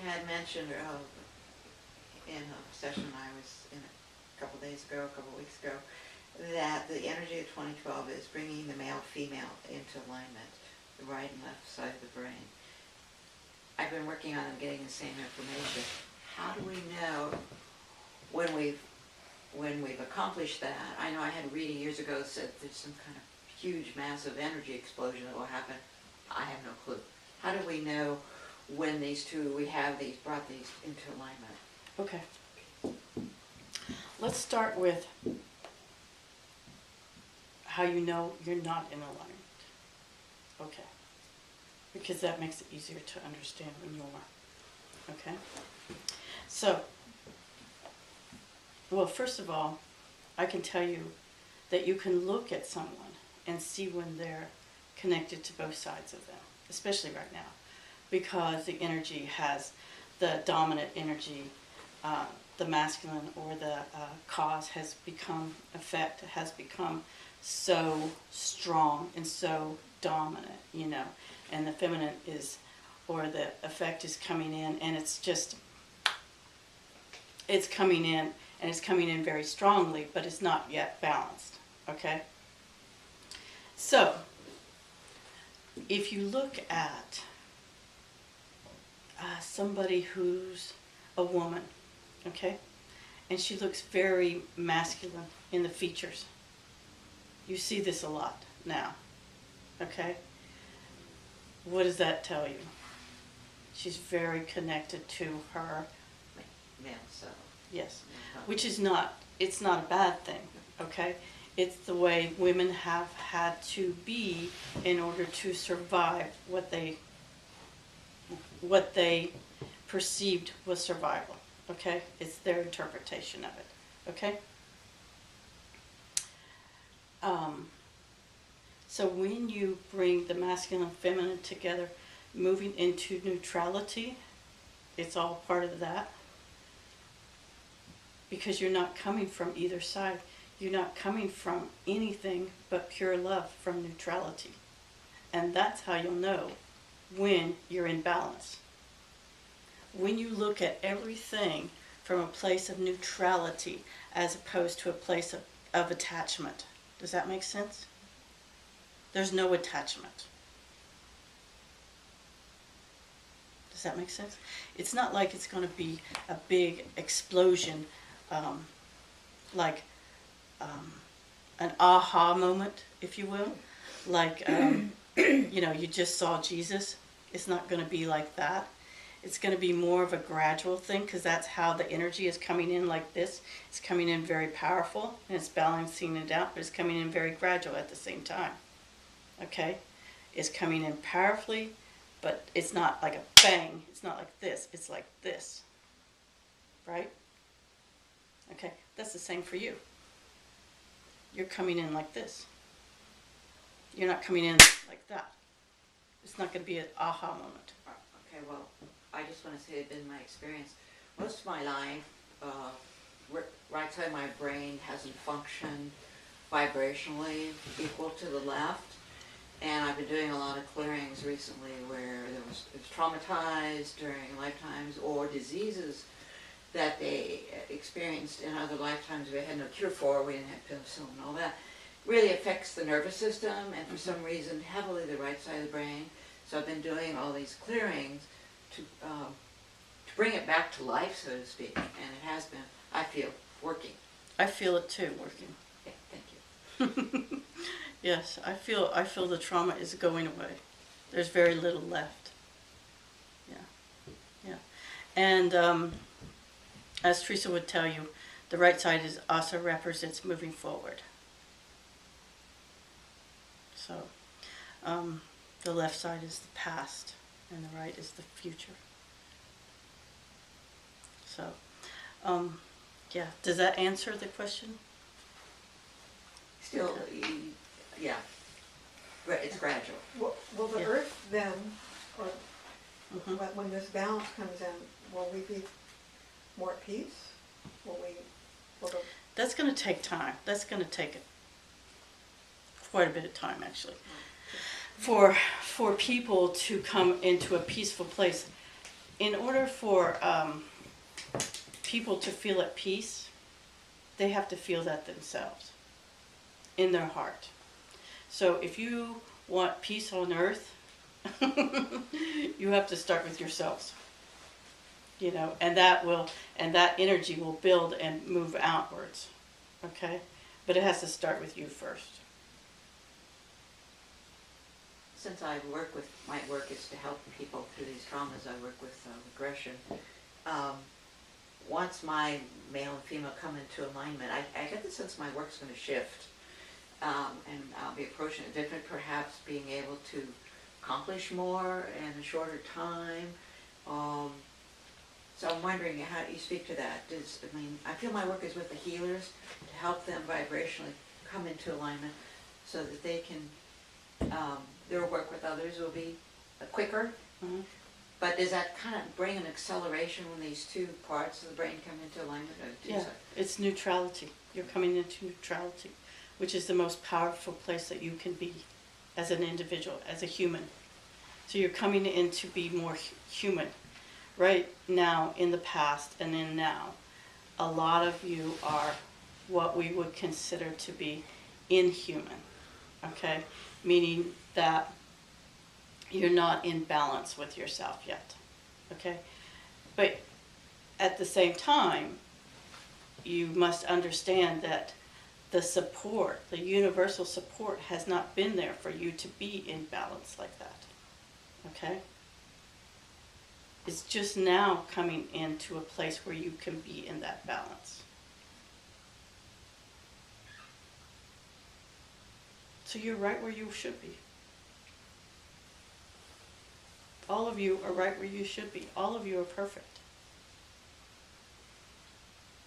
had mentioned in a session I was in a couple weeks ago, that the energy of 2012 is bringing the male-female into alignment, the right and left side of the brain. I've been working on getting the same information. How do we know when we've accomplished that? I know I had a reading years ago that said there's some kind of huge, massive energy explosion that will happen. I have no clue. How do we know when brought these into alignment? Okay. Let's start with how you know you're not in alignment. Okay. Because that makes it easier to understand when you are. Okay? So, well, first of all, I can tell you that you can look at someone and see when they're connected to both sides of them, especially right now, because the energy has the dominant energy, the masculine or the cause has become so strong and so dominant, and the feminine is, or the effect is coming in, and it's coming in, and it's coming in very strongly, but it's not yet balanced, okay? So, if you look at somebody who's a woman, okay, and she looks very masculine in the features, you see this a lot now, okay? What does that tell you? She's very connected to her Male self. Yes, which is it's not a bad thing, okay? It's the way women have had to be in order to survive what they perceived was survival, okay? It's their interpretation of it, okay? So when you bring the masculine and feminine together, moving into neutrality, it's all part of that. Because you're not coming from either side. You're not coming from anything but pure love, from neutrality. And that's how you'll know when you're in balance. When you look at everything from a place of neutrality as opposed to a place of attachment. Does that make sense? There's no attachment. Does that make sense? It's not like it's going to be a big explosion, like an aha moment, if you will. Like, you just saw Jesus. It's not going to be like that. It's going to be more of a gradual thing, because that's how the energy is coming in, like this. It's coming in very powerful, and it's balancing it out, but it's coming in very gradual at the same time. Okay? It's coming in powerfully, but it's not like a bang. It's not like this. It's like this. Right? Okay? That's the same for you. You're coming in like this. You're not coming in like that. It's not going to be an aha moment. Okay, well, I just want to say it's been my experience. Most of my life, right side of my brain hasn't functioned vibrationally equal to the left. And I've been doing a lot of clearings recently where it was traumatized during lifetimes, or diseases that they experienced in other lifetimes we had no cure for, we didn't have penicillin and all that. Really affects the nervous system, and for some reason heavily the right side of the brain. So I've been doing all these clearings to bring it back to life, so to speak, and it has been, I feel, working. I feel it too, working. Yeah, thank you. Yes, I feel the trauma is going away. There's very little left. Yeah. And as Teresa would tell you, the right side also represents moving forward. So, the left side is the past, and the right is the future. So, yeah. Does that answer the question? Still, yeah. It's gradual. Will the Yeah. earth then, or when this balance comes in, will we be more at peace? That's going to take time. That's going to take quite a bit of time, actually. For people to come into a peaceful place in order for people to feel at peace, they have to feel that themselves in their heart. So if you want peace on earth, you have to start with yourselves. You know, and that energy will build and move outwards. Okay? But it has to start with you first. Since I work with, my work is to help people through these traumas, I work with regression. Once my male and female come into alignment, I get the sense my work's going to shift. And I'll be approaching it different, perhaps being able to accomplish more in a shorter time. So I'm wondering how you speak to that. I feel my work is with the healers to help them vibrationally come into alignment so that they can, their work with others will be quicker. Mm-hmm. But does that kind of bring an acceleration when these two parts of the brain come into alignment? Yeah, it's neutrality. You're coming into neutrality, which is the most powerful place that you can be as an individual, as a human. So you're coming in to be more human. Right now, in the past and in now, a lot of you are what we would consider to be inhuman, okay? Meaning that you're not in balance with yourself yet, okay? But at the same time, you must understand that the support, the universal support, has not been there for you to be in balance like that, okay? It's just now coming into a place where you can be in that balance. So you're right where you should be. All of you are right where you should be. All of you are perfect.